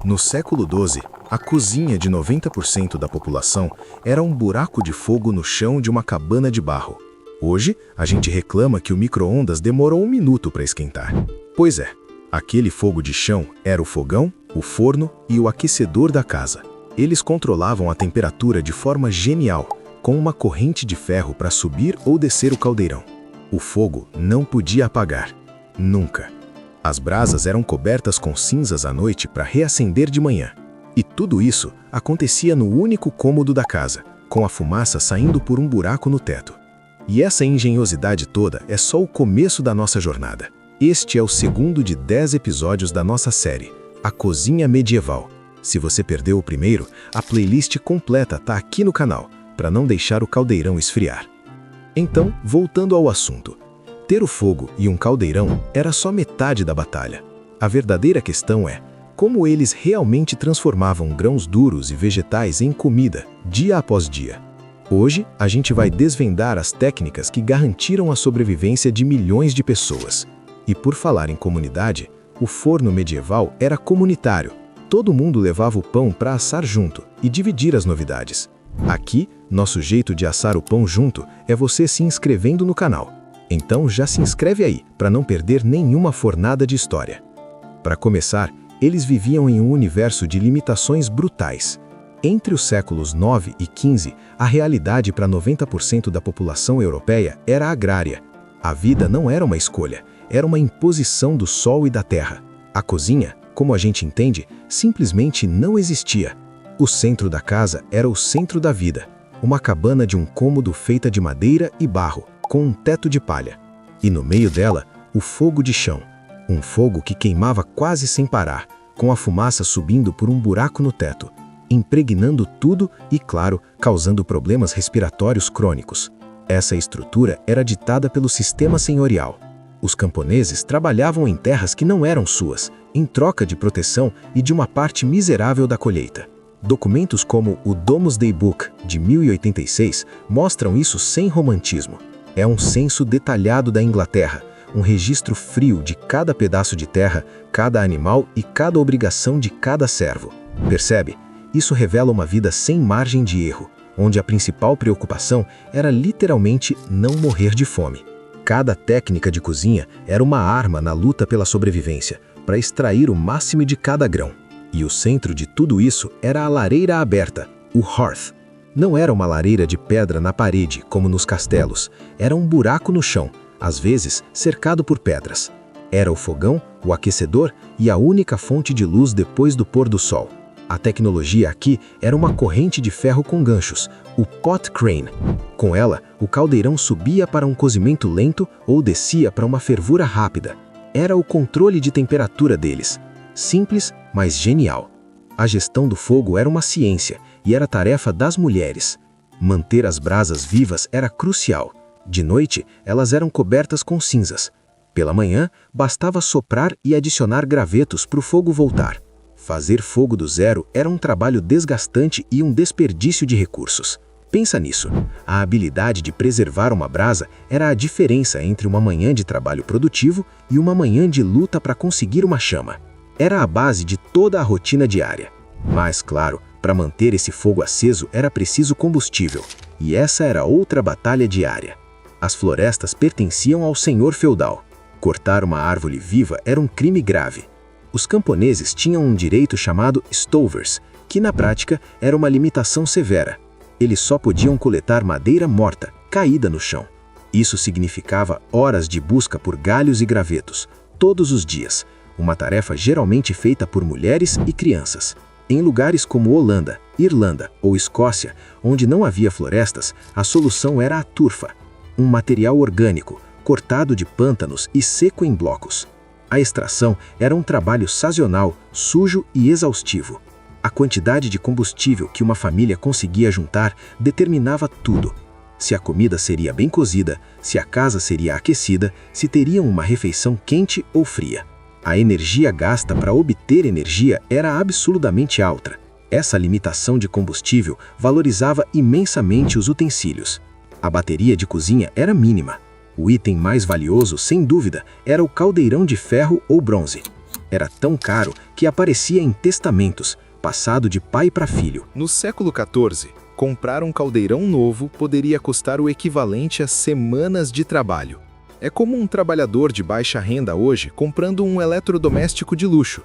No século XII, a cozinha de 90% da população era um buraco de fogo no chão de uma cabana de barro. Hoje, a gente reclama que o micro-ondas demorou 1 minuto para esquentar. Pois é, aquele fogo de chão era o fogão, o forno e o aquecedor da casa. Eles controlavam a temperatura de forma genial, com uma corrente de ferro para subir ou descer o caldeirão. O fogo não podia apagar. Nunca. As brasas eram cobertas com cinzas à noite para reacender de manhã. E tudo isso acontecia no único cômodo da casa, com a fumaça saindo por um buraco no teto. E essa engenhosidade toda é só o começo da nossa jornada. Este é o segundo de 10 episódios da nossa série, A Cozinha Medieval. Se você perdeu o primeiro, a playlist completa está aqui no canal, para não deixar o caldeirão esfriar. Então, voltando ao assunto. Ter o fogo e um caldeirão era só metade da batalha. A verdadeira questão é como eles realmente transformavam grãos duros e vegetais em comida, dia após dia. Hoje, a gente vai desvendar as técnicas que garantiram a sobrevivência de milhões de pessoas. E por falar em comunidade, o forno medieval era comunitário. Todo mundo levava o pão para assar junto e dividir as novidades. Aqui, nosso jeito de assar o pão junto é você se inscrevendo no canal. Então já se inscreve aí, para não perder nenhuma fornada de história. Para começar, eles viviam em um universo de limitações brutais. Entre os séculos 9 e 15, a realidade para 90% da população europeia era agrária. A vida não era uma escolha, era uma imposição do sol e da terra. A cozinha, como a gente entende, simplesmente não existia. O centro da casa era o centro da vida, uma cabana de um cômodo feita de madeira e barro, com um teto de palha. E no meio dela, o fogo de chão. Um fogo que queimava quase sem parar, com a fumaça subindo por um buraco no teto, impregnando tudo e, claro, causando problemas respiratórios crônicos. Essa estrutura era ditada pelo sistema senhorial. Os camponeses trabalhavam em terras que não eram suas, em troca de proteção e de uma parte miserável da colheita. Documentos como o Domesday Book, de 1086, mostram isso sem romantismo. É um censo detalhado da Inglaterra, um registro frio de cada pedaço de terra, cada animal e cada obrigação de cada servo. Percebe? Isso revela uma vida sem margem de erro, onde a principal preocupação era literalmente não morrer de fome. Cada técnica de cozinha era uma arma na luta pela sobrevivência, para extrair o máximo de cada grão. E o centro de tudo isso era a lareira aberta, o hearth. Não era uma lareira de pedra na parede, como nos castelos. Era um buraco no chão, às vezes cercado por pedras. Era o fogão, o aquecedor e a única fonte de luz depois do pôr do sol. A tecnologia aqui era uma corrente de ferro com ganchos, o pot crane. Com ela, o caldeirão subia para um cozimento lento ou descia para uma fervura rápida. Era o controle de temperatura deles. Simples, mas genial. A gestão do fogo era uma ciência e era tarefa das mulheres. Manter as brasas vivas era crucial. De noite, elas eram cobertas com cinzas. Pela manhã, bastava soprar e adicionar gravetos para o fogo voltar. Fazer fogo do zero era um trabalho desgastante e um desperdício de recursos. Pensa nisso. A habilidade de preservar uma brasa era a diferença entre uma manhã de trabalho produtivo e uma manhã de luta para conseguir uma chama. Era a base de toda a rotina diária. Mas, claro, para manter esse fogo aceso era preciso combustível. E essa era outra batalha diária. As florestas pertenciam ao senhor feudal. Cortar uma árvore viva era um crime grave. Os camponeses tinham um direito chamado stovers, que na prática era uma limitação severa. Eles só podiam coletar madeira morta, caída no chão. Isso significava horas de busca por galhos e gravetos, todos os dias, uma tarefa geralmente feita por mulheres e crianças. Em lugares como Holanda, Irlanda ou Escócia, onde não havia florestas, a solução era a turfa, um material orgânico, cortado de pântanos e seco em blocos. A extração era um trabalho sazonal, sujo e exaustivo. A quantidade de combustível que uma família conseguia juntar determinava tudo. Se a comida seria bem cozida, se a casa seria aquecida, se teriam uma refeição quente ou fria. A energia gasta para obter energia era absurdamente alta. Essa limitação de combustível valorizava imensamente os utensílios. A bateria de cozinha era mínima. O item mais valioso, sem dúvida, era o caldeirão de ferro ou bronze. Era tão caro que aparecia em testamentos, passado de pai para filho. No século XIV, comprar um caldeirão novo poderia custar o equivalente a semanas de trabalho. É como um trabalhador de baixa renda hoje comprando um eletrodoméstico de luxo.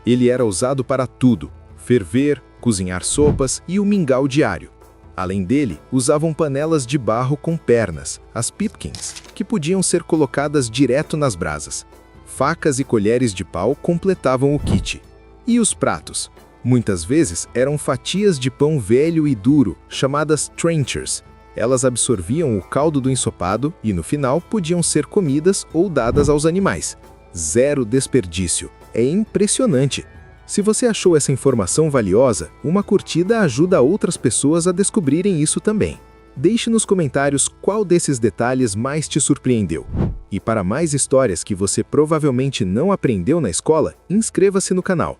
Ele era usado para tudo: ferver, cozinhar sopas e o mingau diário. Além dele, usavam panelas de barro com pernas, as pipkins, que podiam ser colocadas direto nas brasas. Facas e colheres de pau completavam o kit. E os pratos? Muitas vezes eram fatias de pão velho e duro, chamadas trenchers. Elas absorviam o caldo do ensopado e, no final, podiam ser comidas ou dadas aos animais. Zero desperdício. É impressionante! Se você achou essa informação valiosa, uma curtida ajuda outras pessoas a descobrirem isso também. Deixe nos comentários qual desses detalhes mais te surpreendeu. E para mais histórias que você provavelmente não aprendeu na escola, inscreva-se no canal.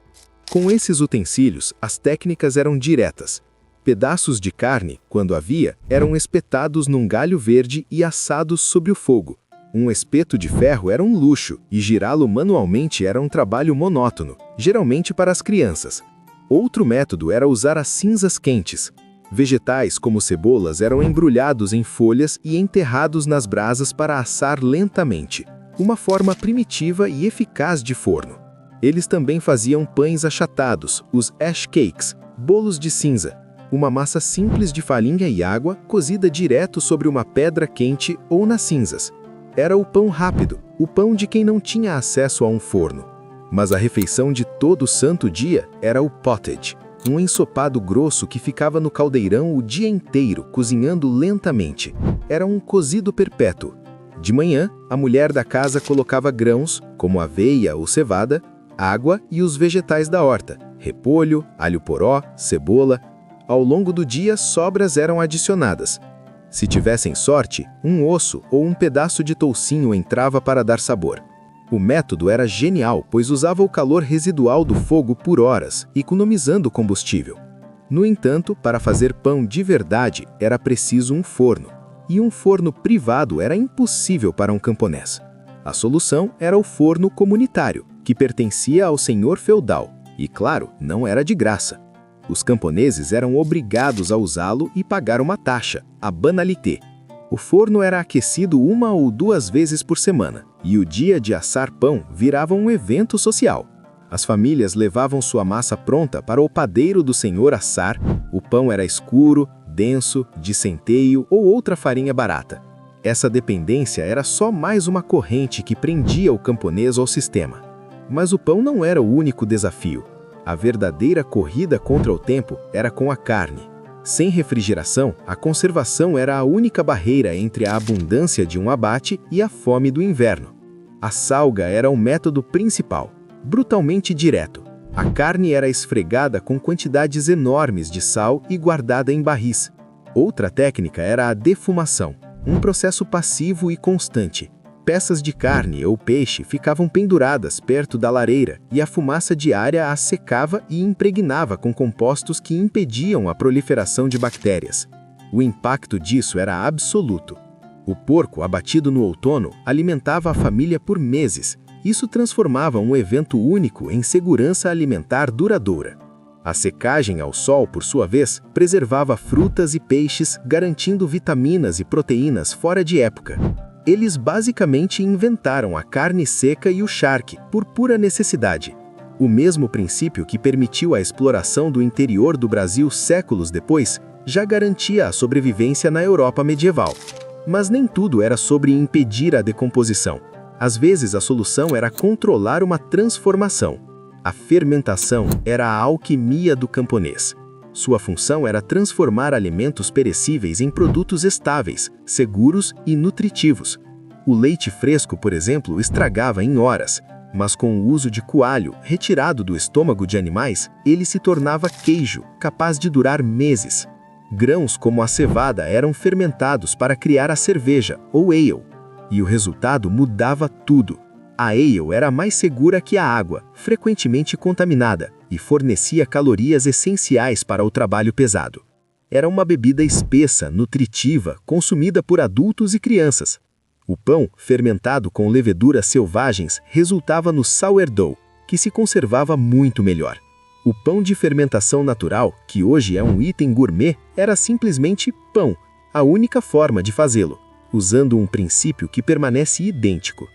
Com esses utensílios, as técnicas eram diretas. Pedaços de carne, quando havia, eram espetados num galho verde e assados sobre o fogo. Um espeto de ferro era um luxo, e girá-lo manualmente era um trabalho monótono, geralmente para as crianças. Outro método era usar as cinzas quentes. Vegetais como cebolas eram embrulhados em folhas e enterrados nas brasas para assar lentamente, uma forma primitiva e eficaz de forno. Eles também faziam pães achatados, os ash cakes, bolos de cinza, uma massa simples de farinha e água cozida direto sobre uma pedra quente ou nas cinzas. Era o pão rápido, o pão de quem não tinha acesso a um forno. Mas a refeição de todo santo dia era o pottage, um ensopado grosso que ficava no caldeirão o dia inteiro, cozinhando lentamente. Era um cozido perpétuo. De manhã, a mulher da casa colocava grãos, como aveia ou cevada, água e os vegetais da horta, repolho, alho poró, cebola. Ao longo do dia, sobras eram adicionadas. Se tivessem sorte, um osso ou um pedaço de toucinho entrava para dar sabor. O método era genial, pois usava o calor residual do fogo por horas, economizando combustível. No entanto, para fazer pão de verdade, era preciso um forno. E um forno privado era impossível para um camponês. A solução era o forno comunitário, que pertencia ao senhor feudal. E, claro, não era de graça. Os camponeses eram obrigados a usá-lo e pagar uma taxa, a banalité. O forno era aquecido 1 ou 2 vezes por semana, e o dia de assar pão virava um evento social. As famílias levavam sua massa pronta para o padeiro do senhor assar. O pão era escuro, denso, de centeio ou outra farinha barata. Essa dependência era só mais uma corrente que prendia o camponês ao sistema. Mas o pão não era o único desafio. A verdadeira corrida contra o tempo era com a carne. Sem refrigeração, a conservação era a única barreira entre a abundância de um abate e a fome do inverno. A salga era o método principal, brutalmente direto. A carne era esfregada com quantidades enormes de sal e guardada em barris. Outra técnica era a defumação, um processo passivo e constante. Peças de carne ou peixe ficavam penduradas perto da lareira e a fumaça diária as secava e impregnava com compostos que impediam a proliferação de bactérias. O impacto disso era absoluto. O porco, abatido no outono, alimentava a família por meses. Isso transformava um evento único em segurança alimentar duradoura. A secagem ao sol, por sua vez, preservava frutas e peixes, garantindo vitaminas e proteínas fora de época. Eles basicamente inventaram a carne seca e o charque, por pura necessidade. O mesmo princípio que permitiu a exploração do interior do Brasil séculos depois, já garantia a sobrevivência na Europa medieval. Mas nem tudo era sobre impedir a decomposição. Às vezes a solução era controlar uma transformação. A fermentação era a alquimia do camponês. Sua função era transformar alimentos perecíveis em produtos estáveis, seguros e nutritivos. O leite fresco, por exemplo, estragava em horas, mas com o uso de coalho retirado do estômago de animais, ele se tornava queijo, capaz de durar meses. Grãos como a cevada eram fermentados para criar a cerveja, ou ale, e o resultado mudava tudo. A ale era mais segura que a água, frequentemente contaminada, e fornecia calorias essenciais para o trabalho pesado. Era uma bebida espessa, nutritiva, consumida por adultos e crianças. O pão, fermentado com leveduras selvagens, resultava no sourdough, que se conservava muito melhor. O pão de fermentação natural, que hoje é um item gourmet, era simplesmente pão, a única forma de fazê-lo, usando um princípio que permanece idêntico.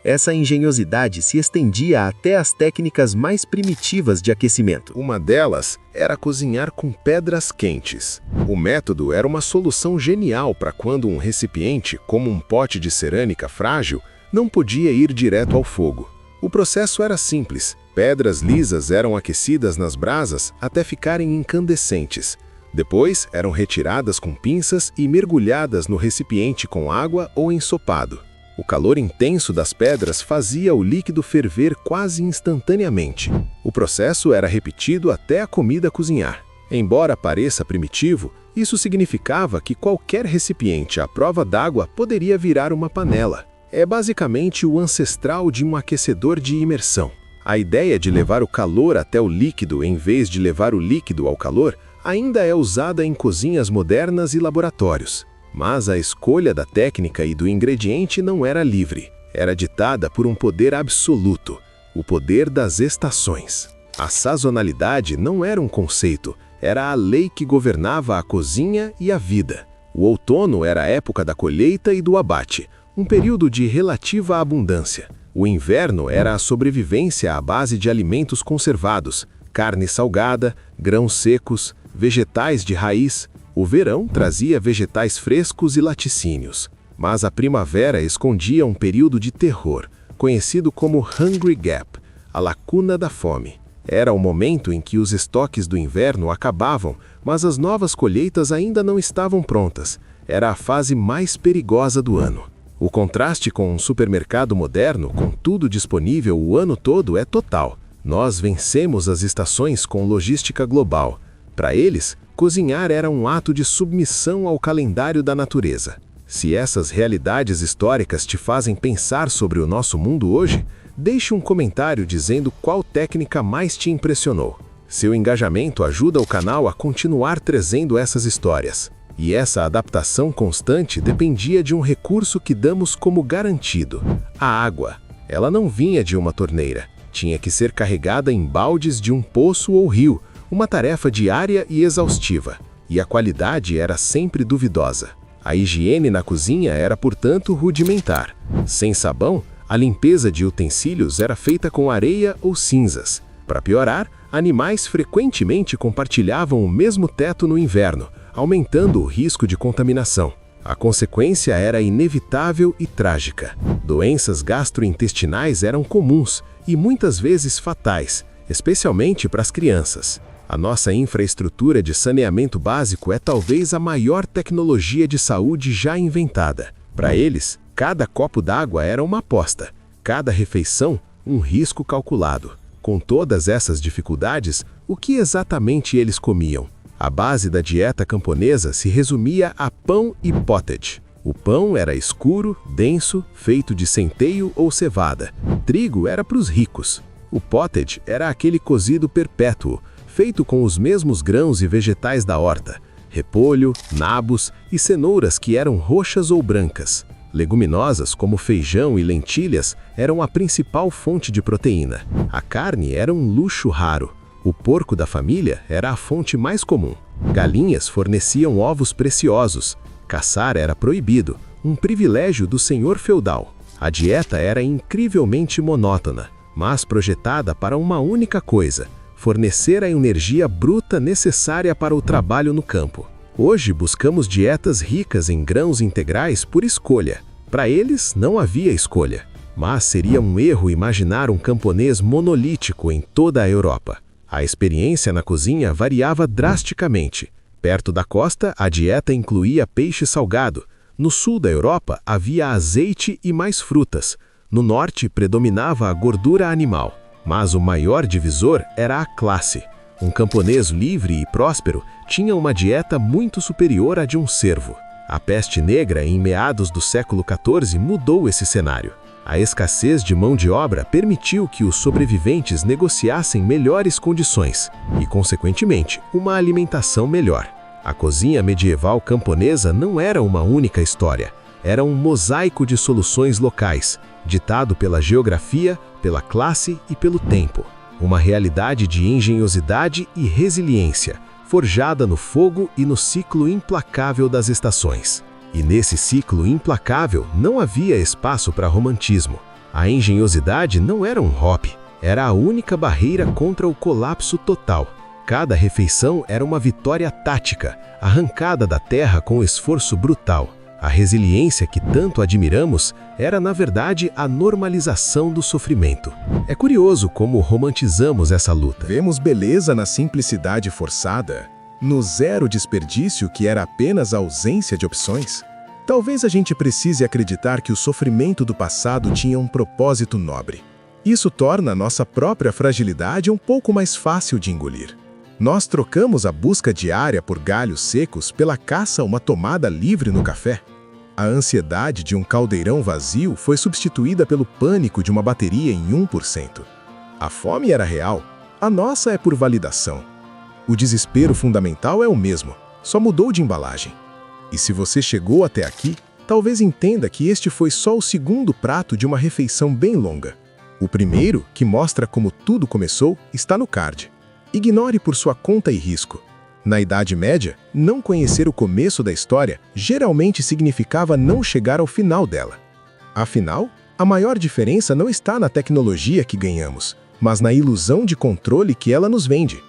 Essa engenhosidade se estendia até as técnicas mais primitivas de aquecimento. Uma delas era cozinhar com pedras quentes. O método era uma solução genial para quando um recipiente, como um pote de cerâmica frágil, não podia ir direto ao fogo. O processo era simples. Pedras lisas eram aquecidas nas brasas até ficarem incandescentes. Depois, eram retiradas com pinças e mergulhadas no recipiente com água ou ensopado. O calor intenso das pedras fazia o líquido ferver quase instantaneamente. O processo era repetido até a comida cozinhar. Embora pareça primitivo, isso significava que qualquer recipiente à prova d'água poderia virar uma panela. É basicamente o ancestral de um aquecedor de imersão. A ideia de levar o calor até o líquido em vez de levar o líquido ao calor ainda é usada em cozinhas modernas e laboratórios. Mas a escolha da técnica e do ingrediente não era livre. Era ditada por um poder absoluto, o poder das estações. A sazonalidade não era um conceito, era a lei que governava a cozinha e a vida. O outono era a época da colheita e do abate, um período de relativa abundância. O inverno era a sobrevivência à base de alimentos conservados, carne salgada, grãos secos, vegetais de raiz. O verão trazia vegetais frescos e laticínios, mas a primavera escondia um período de terror, conhecido como Hungry Gap, a lacuna da fome. Era o momento em que os estoques do inverno acabavam, mas as novas colheitas ainda não estavam prontas. Era a fase mais perigosa do ano. O contraste com um supermercado moderno, com tudo disponível o ano todo, é total. Nós vencemos as estações com logística global. Para eles, cozinhar era um ato de submissão ao calendário da natureza. Se essas realidades históricas te fazem pensar sobre o nosso mundo hoje, deixe um comentário dizendo qual técnica mais te impressionou. Seu engajamento ajuda o canal a continuar trazendo essas histórias. E essa adaptação constante dependia de um recurso que damos como garantido: a água. Ela não vinha de uma torneira. Tinha que ser carregada em baldes de um poço ou rio, uma tarefa diária e exaustiva, e a qualidade era sempre duvidosa. A higiene na cozinha era, portanto, rudimentar. Sem sabão, a limpeza de utensílios era feita com areia ou cinzas. Para piorar, animais frequentemente compartilhavam o mesmo teto no inverno, aumentando o risco de contaminação. A consequência era inevitável e trágica. Doenças gastrointestinais eram comuns e muitas vezes fatais, especialmente para as crianças. A nossa infraestrutura de saneamento básico é talvez a maior tecnologia de saúde já inventada. Para eles, cada copo d'água era uma aposta, cada refeição, um risco calculado. Com todas essas dificuldades, o que exatamente eles comiam? A base da dieta camponesa se resumia a pão e pottage. O pão era escuro, denso, feito de centeio ou cevada. Trigo era para os ricos. O pottage era aquele cozido perpétuo, feito com os mesmos grãos e vegetais da horta, repolho, nabos e cenouras que eram roxas ou brancas. Leguminosas como feijão e lentilhas eram a principal fonte de proteína. A carne era um luxo raro. O porco da família era a fonte mais comum. Galinhas forneciam ovos preciosos. Caçar era proibido, um privilégio do senhor feudal. A dieta era incrivelmente monótona, mas projetada para uma única coisa: fornecer a energia bruta necessária para o trabalho no campo. Hoje buscamos dietas ricas em grãos integrais por escolha. Para eles, não havia escolha. Mas seria um erro imaginar um camponês monolítico em toda a Europa. A experiência na cozinha variava drasticamente. Perto da costa, a dieta incluía peixe salgado. No sul da Europa, havia azeite e mais frutas. No norte, predominava a gordura animal. Mas o maior divisor era a classe. Um camponês livre e próspero tinha uma dieta muito superior à de um servo. A peste negra, em meados do século XIV, mudou esse cenário. A escassez de mão de obra permitiu que os sobreviventes negociassem melhores condições e, consequentemente, uma alimentação melhor. A cozinha medieval camponesa não era uma única história. era um mosaico de soluções locais, ditado pela geografia, pela classe e pelo tempo. Uma realidade de engenhosidade e resiliência, forjada no fogo e no ciclo implacável das estações. E nesse ciclo implacável não havia espaço para romantismo. A engenhosidade não era um hobby, era a única barreira contra o colapso total. Cada refeição era uma vitória tática, arrancada da terra com esforço brutal. A resiliência que tanto admiramos era, na verdade, a normalização do sofrimento. É curioso como romantizamos essa luta. Vemos beleza na simplicidade forçada, no zero desperdício que era apenas a ausência de opções. Talvez a gente precise acreditar que o sofrimento do passado tinha um propósito nobre. Isso torna a nossa própria fragilidade um pouco mais fácil de engolir. Nós trocamos a busca diária por galhos secos pela caça a uma tomada livre no café. A ansiedade de um caldeirão vazio foi substituída pelo pânico de uma bateria em 1%. A fome era real, a nossa é por validação. O desespero fundamental é o mesmo, só mudou de embalagem. E se você chegou até aqui, talvez entenda que este foi só o segundo prato de uma refeição bem longa. O primeiro, que mostra como tudo começou, está no card. Ignore por sua conta e risco. Na Idade Média, não conhecer o começo da história geralmente significava não chegar ao final dela. Afinal, a maior diferença não está na tecnologia que ganhamos, mas na ilusão de controle que ela nos vende.